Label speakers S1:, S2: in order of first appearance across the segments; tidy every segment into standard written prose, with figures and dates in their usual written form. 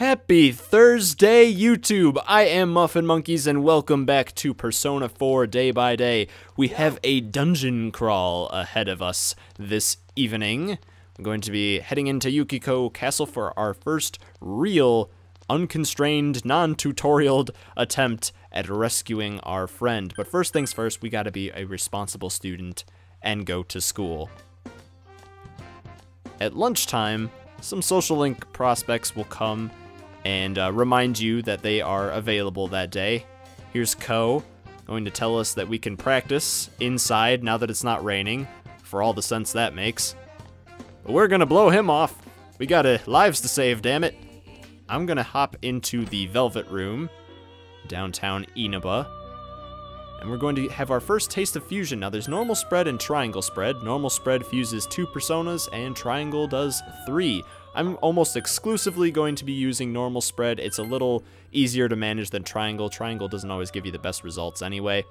S1: Happy Thursday, YouTube! I am Muffin Monkeys, and welcome back to Persona 4 Day by Day. We have a dungeon crawl ahead of us this evening. We're going to be heading into Yukiko Castle for our first real, unconstrained, non-tutorialed attempt at rescuing our friend. But first things first, we gotta be a responsible student and go to school. At lunchtime, some social link prospects will come and remind you that they are available that day. Here's Ko, going to tell us that we can practice inside now that it's not raining, for all the sense that makes. But we're gonna blow him off. We got lives to save, damn it. I'm gonna hop into the Velvet Room, downtown Inaba, and we're going to have our first taste of fusion. Now there's normal spread and triangle spread. Normal spread fuses 2 personas, and triangle does 3. I'm almost exclusively going to be using normal spread. It's a little easier to manage than triangle. Triangle doesn't always give you the best results anyway.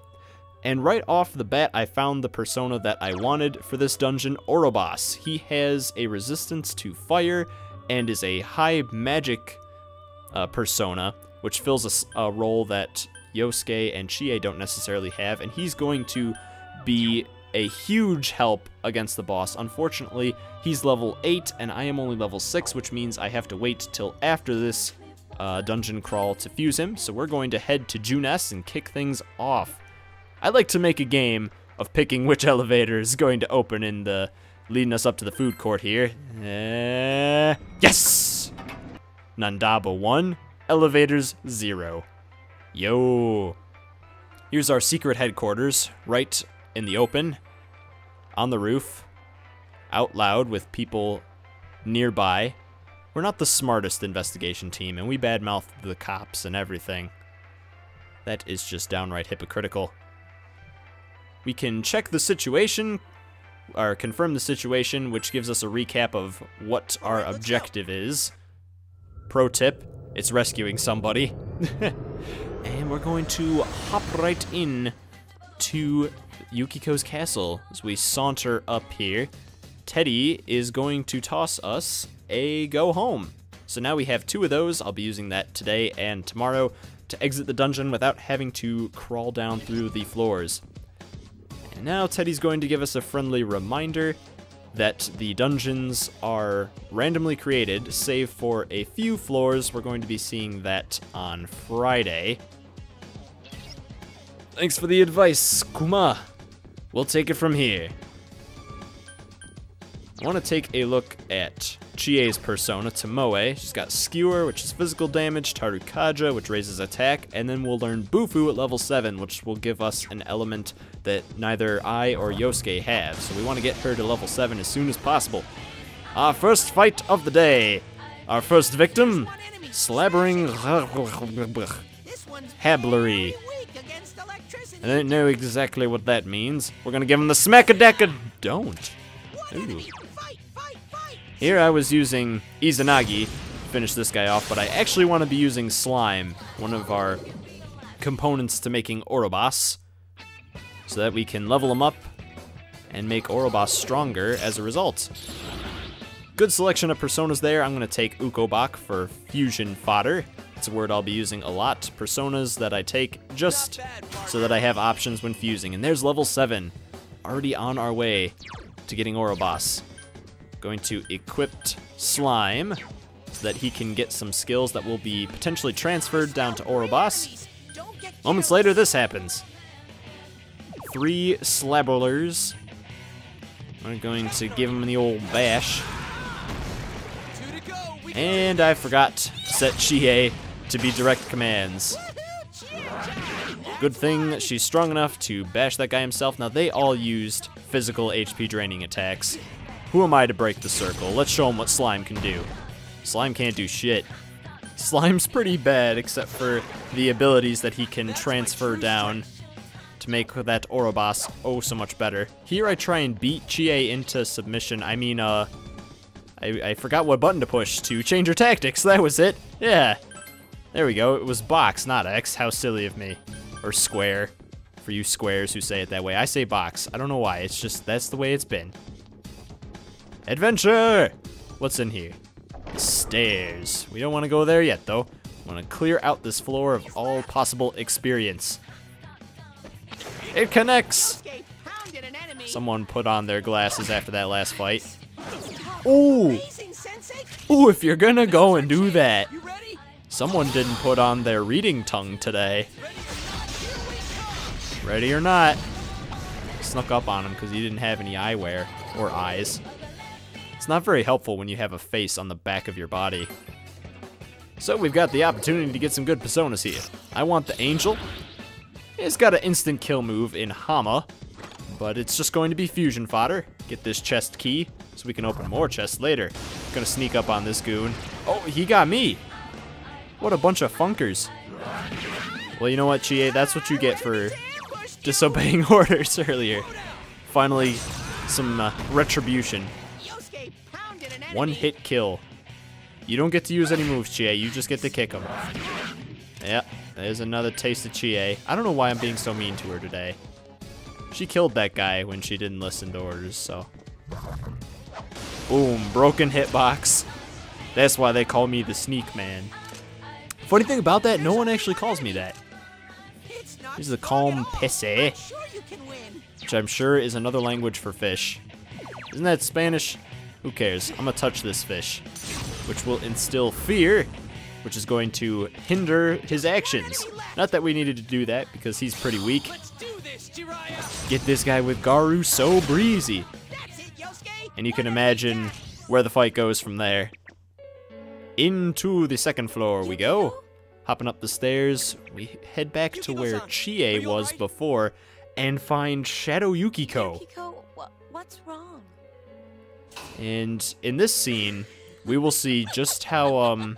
S1: And right off the bat, I found the persona that I wanted for this dungeon, Orobas. He has a resistance to fire and is a high magic persona, which fills a role that Yosuke and Chie don't necessarily have, and he's going to be a huge help against the boss. Unfortunately, he's level 8 and I am only level 6, which means I have to wait till after this dungeon crawl to fuse him. So we're going to head to Junes and kick things off. I like to make a game of picking which elevator is going to open in the leading us up to the food court here. Yes! Nandaba 1, elevators 0. Yo! Here's our secret headquarters, right in the open, on the roof, out loud with people nearby. We're not the smartest investigation team, and we badmouth the cops and everything. That is just downright hypocritical. We can check the situation, or confirm the situation, which gives us a recap of what our objective is. Pro tip, it's rescuing somebody. And we're going to hop right in to Yukiko's castle as we saunter up here. Teddy is going to toss us a go home. So now we have 2 of those. I'll be using that today and tomorrow to exit the dungeon without having to crawl down through the floors. And now Teddy's going to give us a friendly reminder that the dungeons are randomly created, save for a few floors. We're going to be seeing that on Friday. Thanks for the advice, Kuma. We'll take it from here. I want to take a look at Chie's persona, Tomoe. She's got Skewer, which is physical damage, Tarukaja, which raises attack, and then we'll learn Bufu at level 7, which will give us an element that neither I or Yosuke have. So we want to get her to level 7 as soon as possible. Our first fight of the day. Our first victim, Slabbering Hablery. I don't know exactly what that means. We're gonna give him the smack-a-deck-a. Don't. Ooh. Here I was using Izanagi to finish this guy off, but I actually want to be using Slime, one of our components to making Orobas, so that we can level him up and make Orobas stronger as a result. Good selection of personas there. I'm going to take Ukobak for fusion fodder. It's a word I'll be using a lot. Personas that I take just so that I have options when fusing. And there's level 7, already on our way to getting Orobas. Going to equip Slime so that he can get some skills that will be potentially transferred down to Orobas. Moments later, this happens. 3 Slabblers. We're going to give him the old bash. And I forgot to set Chie to be direct commands. Good thing that she's strong enough to bash that guy himself. Now, they all used physical HP draining attacks. Who am I to break the circle? Let's show him what Slime can do. Slime can't do shit. Slime's pretty bad, except for the abilities that he can transfer down to make that Orobas oh so much better. Here I try and beat Chie into submission. I mean, I forgot what button to push to change her tactics. That was it. Yeah. There we go. It was box, not X. How silly of me. Or square. For you squares who say it that way. I say box. I don't know why. It's just, that's the way it's been. Adventure! What's in here? stairs. We don't want to go there yet, though. We want to clear out this floor of all possible experience. It connects! Someone put on their glasses after that last fight. Ooh! Ooh, if you're gonna go and do that. Someone didn't put on their reading tongue today. Ready or not. Snuck up on him because he didn't have any eyewear or eyes. It's not very helpful when you have a face on the back of your body. So we've got the opportunity to get some good personas here. I want the Angel. It's got an instant kill move in Hama, but it's just going to be fusion fodder. Get this chest key so we can open more chests later. Gonna sneak up on this goon. Oh, he got me. What a bunch of funkers. Well, you know what, Chie? That's what you get for disobeying orders earlier. Finally, some retribution. One hit kill. You don't get to use any moves, Chie. You just get to kick them. Yep, there's another taste of Chie. I don't know why I'm being so mean to her today. She killed that guy when she didn't listen to orders, so. Boom, broken hitbox. That's why they call me the Sneak Man. Funny thing about that, no one actually calls me that. This is a calm pisse, which I'm sure is another language for fish. Isn't that Spanish? Who cares? I'm gonna touch this fish, which will instill fear, which is going to hinder his actions. Not that we needed to do that, because he's pretty weak. Get this guy with Garu so breezy. And you can imagine where the fight goes from there. Into the second floor we go. Hopping up the stairs, we head back to where Chie was before and find Shadow Yukiko.
S2: Yukiko, what's wrong?
S1: And in this scene, we will see just how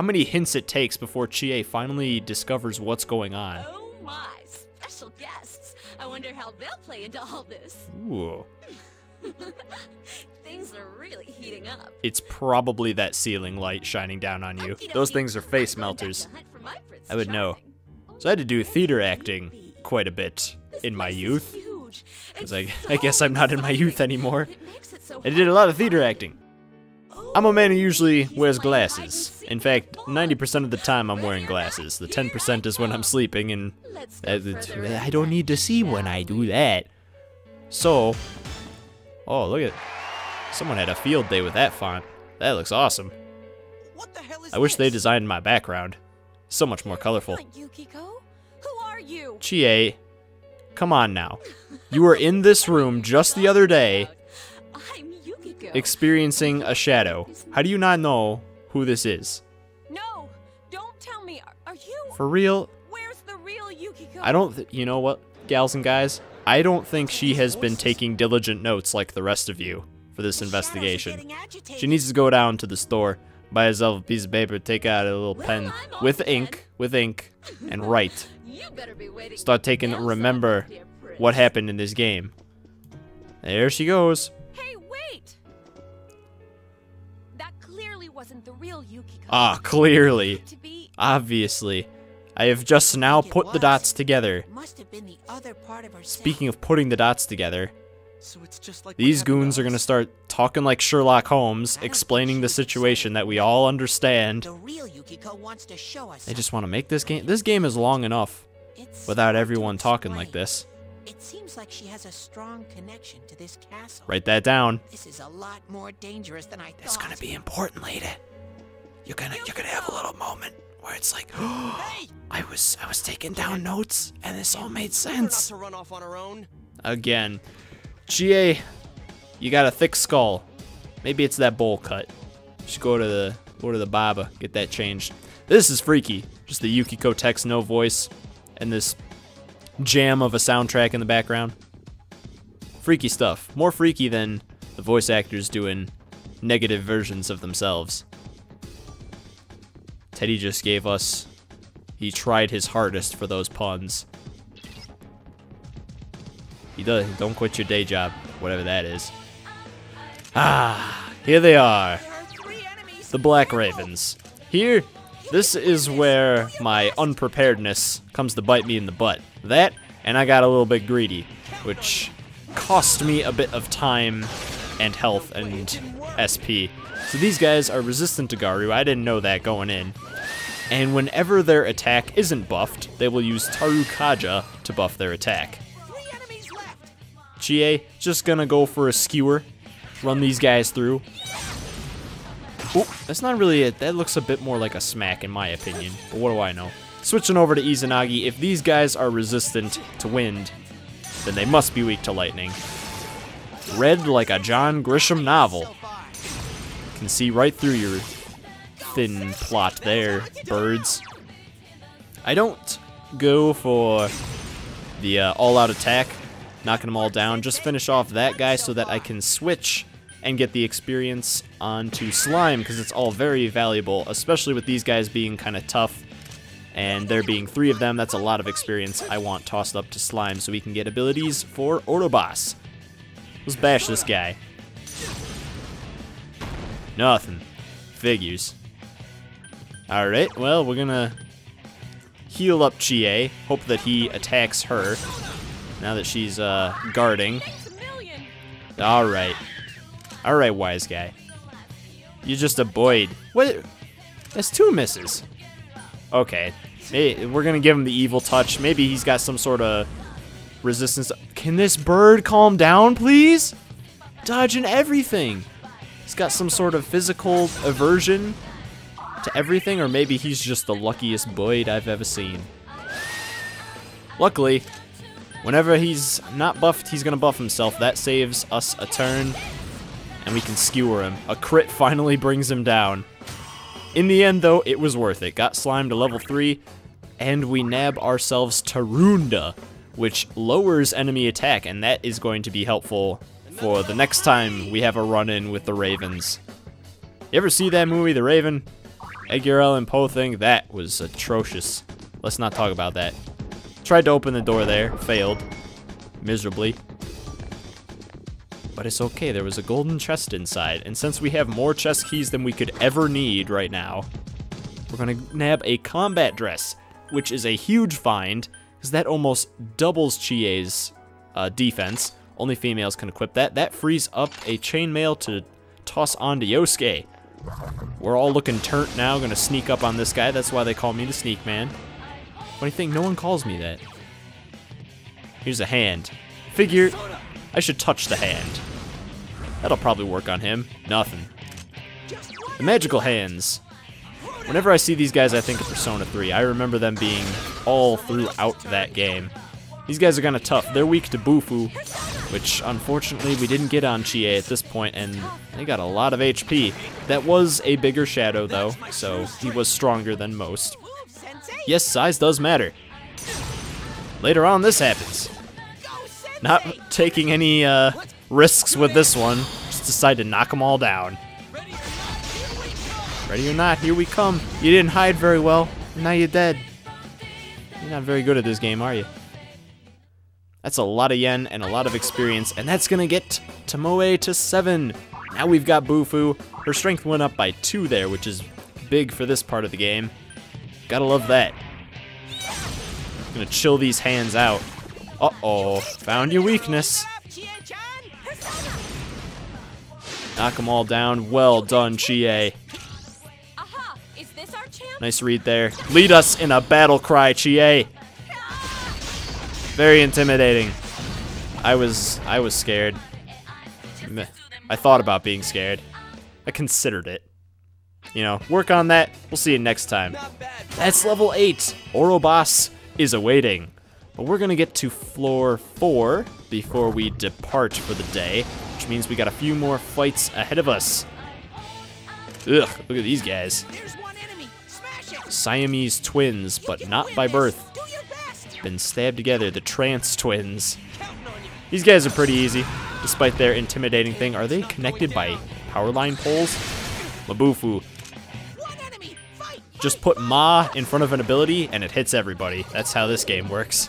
S1: many hints it takes before Chie finally discovers what's going on.
S2: Oh my, special guests. I wonder how they'll play into all this.
S1: Ooh.
S2: Things are really heating up.
S1: It's probably that ceiling light shining down on you. Those things are face melters. I would know. So I had to do theater acting quite a bit in my youth. Because I guess I'm not in my youth anymore. I did a lot of theater acting. I'm a man who usually wears glasses. In fact, 90% of the time I'm wearing glasses. The 10% is when I'm sleeping, and I don't need to see when I do that. So, oh, look at, someone had a field day with that font. That looks awesome.
S3: What the hell is
S1: I wish they designed my background. So much more colorful.
S2: Yukiko, who are you?
S1: Chie, come on now. You were in this room just the other day,
S2: I'm Yukiko.
S1: experiencing a shadow. How do you not know who this is?
S2: No, don't tell me. Are you?
S1: For real?
S2: Where's the real Yukiko?
S1: I don't, you know what, gals and guys? I don't think she has been taking diligent notes like the rest of you for this investigation. She needs to go down to the store, buy herself a piece of paper, take out a little pen with ink, and write.
S2: You better be waiting.
S1: Start taking, remember what happened in this game. There she goes.
S2: Hey, wait! That clearly wasn't the real Yukiko.
S1: Ah, clearly.
S2: To be
S1: Obviously. I have just now put the dots together.
S3: Must have been the other part of herself.
S1: Speaking of putting the dots together,
S3: So it's just like
S1: these goons are gonna start talking like Sherlock Holmes, explaining the situation that we all understand.
S3: the real Yukiko wants to show us.
S1: They just want to make this game. This game is long enough
S3: It's
S1: without
S3: hard to
S1: everyone talking like
S3: explain.
S1: this.
S3: It seems like she has a strong connection to this castle.
S1: Write that down.
S3: This is a lot more dangerous than I thought.
S1: It's gonna be important later. You're gonna have a little moment where it's like,
S3: Hey!
S1: I was taking down notes and this all made sense.
S4: to run off on her own.
S1: Again, GA, you got a thick skull. Maybe it's that bowl cut. You should go to the barber, get that changed. This is freaky. Just the Yukiko text, no voice, and this jam of a soundtrack in the background. Freaky stuff. More freaky than the voice actors doing negative versions of themselves. Teddy just gave us, he tried his hardest for those puns. He does, don't quit your day job, whatever that is. Ah, here they are. The Black Ravens. Here, this is where my unpreparedness comes to bite me in the butt. That, and I got a little bit greedy, which cost me a bit of time and health and SP. So these guys are resistant to Garu. I didn't know that going in. And whenever their attack isn't buffed, they will use Tarukaja to buff their attack. Chie, just gonna go for a skewer. Run these guys through. Oop, that's not really it. That looks a bit more like a smack in my opinion. But what do I know? Switching over to Izanagi, if these guys are resistant to wind, then they must be weak to lightning. Red like a John Grisham novel. Can see right through your thin plot there, birds. I don't go for the all-out attack, knocking them all down. Just finish off that guy so that I can switch and get the experience onto Slime, because it's all very valuable, especially with these guys being kind of tough, and there being 3 of them. That's a lot of experience I want tossed up to Slime so we can get abilities for Orobas. Let's bash this guy. Nothing. Figures. Alright, well, we're gonna heal up Chie, hope that he attacks her now that she's guarding. Alright. Alright, wise guy. You're just a Boyd. What? That's 2 misses. Okay. Hey, we're gonna give him the evil touch. Maybe he's got some sort of resistance. Can this bird calm down, please? Dodging everything. He's got some sort of physical aversion to everything, or maybe he's just the luckiest Boyd I've ever seen. Luckily, whenever he's not buffed, he's gonna buff himself. That saves us a turn, and we can skewer him. A crit finally brings him down. In the end, though, it was worth it. Got Slime to level 3, and we nab ourselves Tarunda, which lowers enemy attack, and that is going to be helpful for the next time we have a run-in with the Ravens. You ever see that movie, The Raven? Edgar Allan Poe thing? That was atrocious. Let's not talk about that. Tried to open the door there, failed miserably. But it's okay, there was a golden chest inside, and since we have more chest keys than we could ever need right now, we're gonna nab a combat dress, which is a huge find, because that almost doubles Chie's defense. Only females can equip that. That frees up a chainmail to toss onto Yosuke. We're all looking turnt now, gonna sneak up on this guy. That's why they call me the Sneak Man. What do you think? No one calls me that. Here's a hand. Figure I should touch the hand. That'll probably work on him. Nothing. The magical hands. Whenever I see these guys, I think of Persona 3. I remember them being all throughout that game. These guys are kind of tough. They're weak to Bufu, which unfortunately we didn't get on Chie at this point, and they got a lot of HP. That was a bigger shadow, though, so he was stronger than most. Yes, size does matter. Later on, this happens. Not taking any risks with this one. Just decide to knock them all down. Ready or not, here we come. You didn't hide very well. Now you're dead. You're not very good at this game, are you? That's a lot of yen and a lot of experience, and that's gonna get Tomoe to 7. Now we've got Bufu. Her strength went up by 2 there, which is big for this part of the game. Gotta love that. Gonna chill these hands out. Uh-oh, found your weakness. Knock them all down. Well done, Chie. Nice read there. Lead us in a battle cry, Chie. Very intimidating. I was scared. I thought about being scared. I considered it. You know, work on that. We'll see you next time. That's level 8. Orobas is awaiting. But we're gonna get to floor 4 before we depart for the day, which means we got a few more fights ahead of us. Ugh, look at these guys. Siamese twins, but not by birth. Been stabbed together, the trance twins. These guys are pretty easy, despite their intimidating thing. Are they connected by power line poles? Mabufu. Just put Ma in front of an ability and it hits everybody. That's how this game works.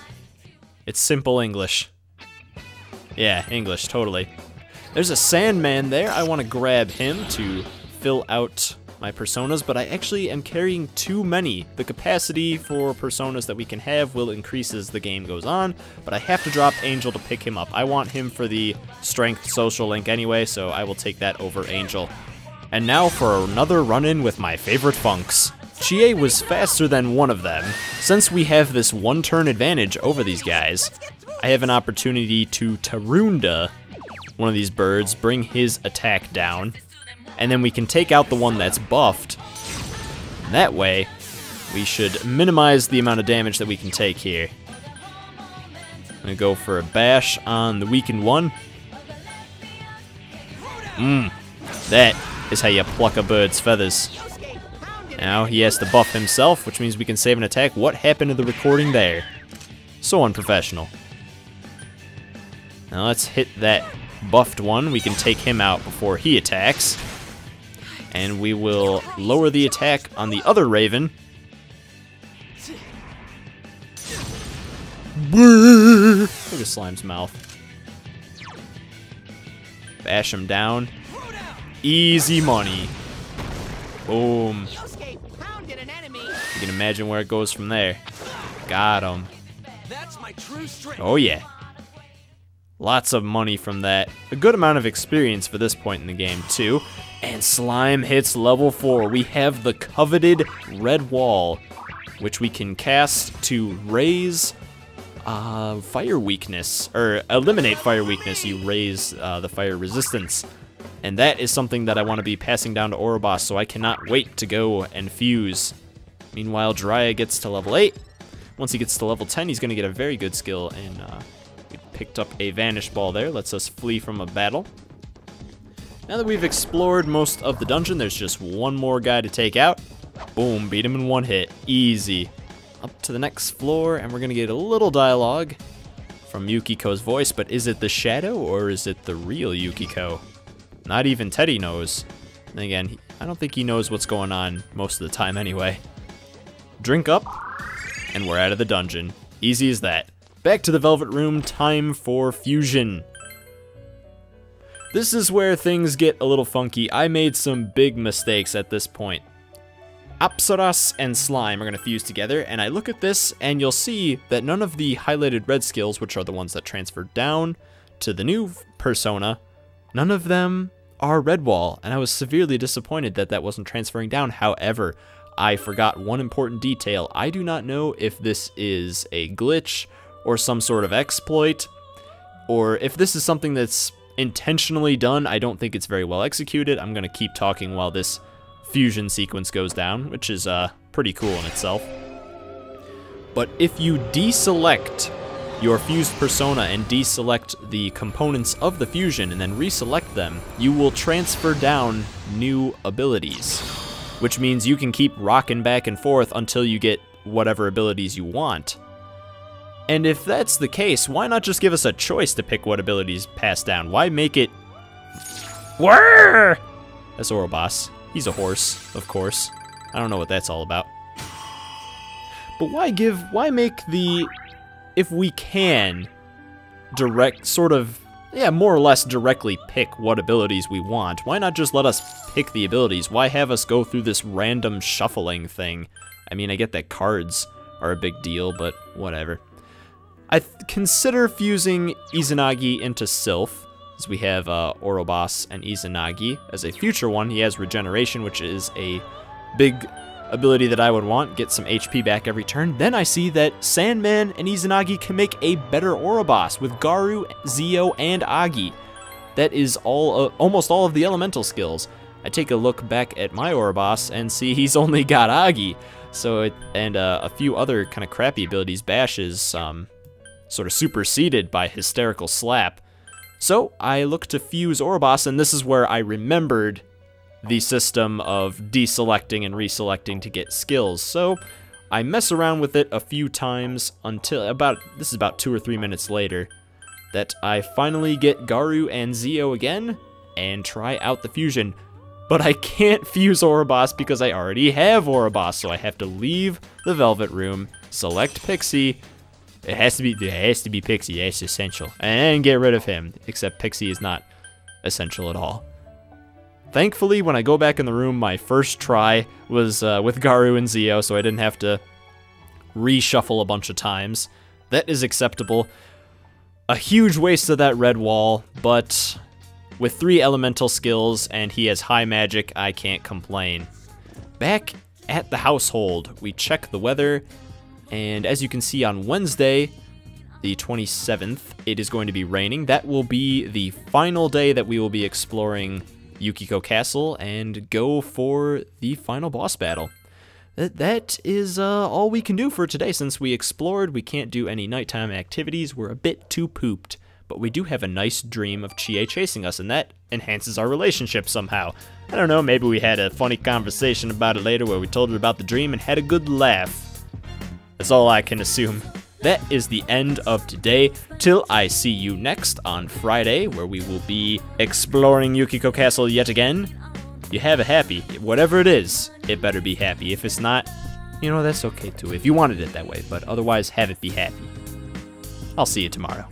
S1: It's simple English. Yeah, English, totally. There's a Sandman there. I want to grab him to fill out my personas, but I actually am carrying too many. The capacity for personas that we can have will increase as the game goes on, but I have to drop Angel to pick him up. I want him for the strength social link anyway, so I will take that over Angel. And now for another run-in with my favorite funks. Chie was faster than one of them. Since we have this one-turn advantage over these guys, I have an opportunity to Tarunda one of these birds, bring his attack down, and then we can take out the one that's buffed. That way, we should minimize the amount of damage that we can take here. I'm gonna go for a bash on the weakened one. That is how you pluck a bird's feathers. Now he has to buff himself, which means we can save an attack. What happened to the recording there? So unprofessional. Now let's hit that buffed one. We can take him out before he attacks. And we will lower the attack on the other raven. Look at Slime's mouth. Bash him down. Easy money. Boom. You can imagine where it goes from there. Got him. Oh yeah. Lots of money from that. A good amount of experience for this point in the game too. And Slime hits level 4. We have the coveted red wall, which we can cast to raise fire weakness, or eliminate fire weakness. You raise the fire resistance. And that is something that I want to be passing down to Orobas, so I cannot wait to go and fuse. Meanwhile, Jiraiya gets to level 8. Once he gets to level 10, he's going to get a very good skill, and we picked up a Vanish Ball there. Lets us flee from a battle. Now that we've explored most of the dungeon, there's just one more guy to take out. Boom, beat him in one hit. Easy. Up to the next floor, and we're going to get a little dialogue from Yukiko's voice, but is it the shadow, or is it the real Yukiko? Not even Teddy knows. And again, I don't think he knows what's going on most of the time anyway. Drink up, and we're out of the dungeon. Easy as that. Back to the Velvet Room, time for fusion. This is where things get a little funky. I made some big mistakes at this point. Apsaras and Slime are going to fuse together, and I look at this, and you'll see that none of the highlighted red skills, which are the ones that transfer down to the new persona, none of them are red wall, and I was severely disappointed that that wasn't transferring down. However, I forgot one important detail. I do not know if this is a glitch or some sort of exploit, or if this is something that's intentionally done. I don't think it's very well executed. I'm going to keep talking while this fusion sequence goes down, which is pretty cool in itself. But if you deselect your fused persona and deselect the components of the fusion and then reselect them, you will transfer down new abilities, which means you can keep rocking back and forth until you get whatever abilities you want. And if that's the case, why not just give us a choice to pick what abilities pass down? Why make it... Whirr! That's Orobas. He's a horse, of course. I don't know what that's all about. But why make the, if we can, direct, sort of, yeah, more or less directly pick what abilities we want? Why not just let us pick the abilities? Why have us go through this random shuffling thing? I mean, I get that cards are a big deal, but whatever. I consider fusing Izanagi into Sylph, as we have Orobas and Izanagi. As a future one, he has Regeneration, which is a big ability that I would want. Get some HP back every turn. Then I see that Sandman and Izanagi can make a better Orobas with Garu, Zio, and Agi. That is almost all of the elemental skills. I take a look back at my Orobas and see he's only got Agi. So a few other kind of crappy abilities. Bash is sort of superseded by Hysterical Slap. So I look to fuse Orobas, and this is where I remembered the system of deselecting and reselecting to get skills. So I mess around with it a few times until this is about 2 or 3 minutes later, that I finally get Garu and Zio again and try out the fusion. But I can't fuse Orobas because I already have Orobas, so I have to leave the Velvet Room, select Pixie. It has to be Pixie, that's essential. And get rid of him, except Pixie is not essential at all. Thankfully, when I go back in the room, my first try was with Garu and Zio, so I didn't have to reshuffle a bunch of times. That is acceptable. A huge waste of that red wall, but with 3 elemental skills, and he has high magic. I can't complain. Back at the household, we check the weather, and as you can see on Wednesday, the 27th, it is going to be raining. That will be the final day that we will be exploring Yukiko Castle and go for the final boss battle. That is all we can do for today. Since we explored, we can't do any nighttime activities. We're a bit too pooped, but we do have a nice dream of Chie chasing us, and that enhances our relationship somehow. I don't know, maybe we had a funny conversation about it later where we told her about the dream and had a good laugh. That's all I can assume. That is the end of today. Till I see you next on Friday, where we will be exploring Yukiko Castle yet again. You have a happy. Whatever it is, it better be happy. If it's not, you know, that's okay too. If you wanted it that way, but otherwise, have it be happy. I'll see you tomorrow.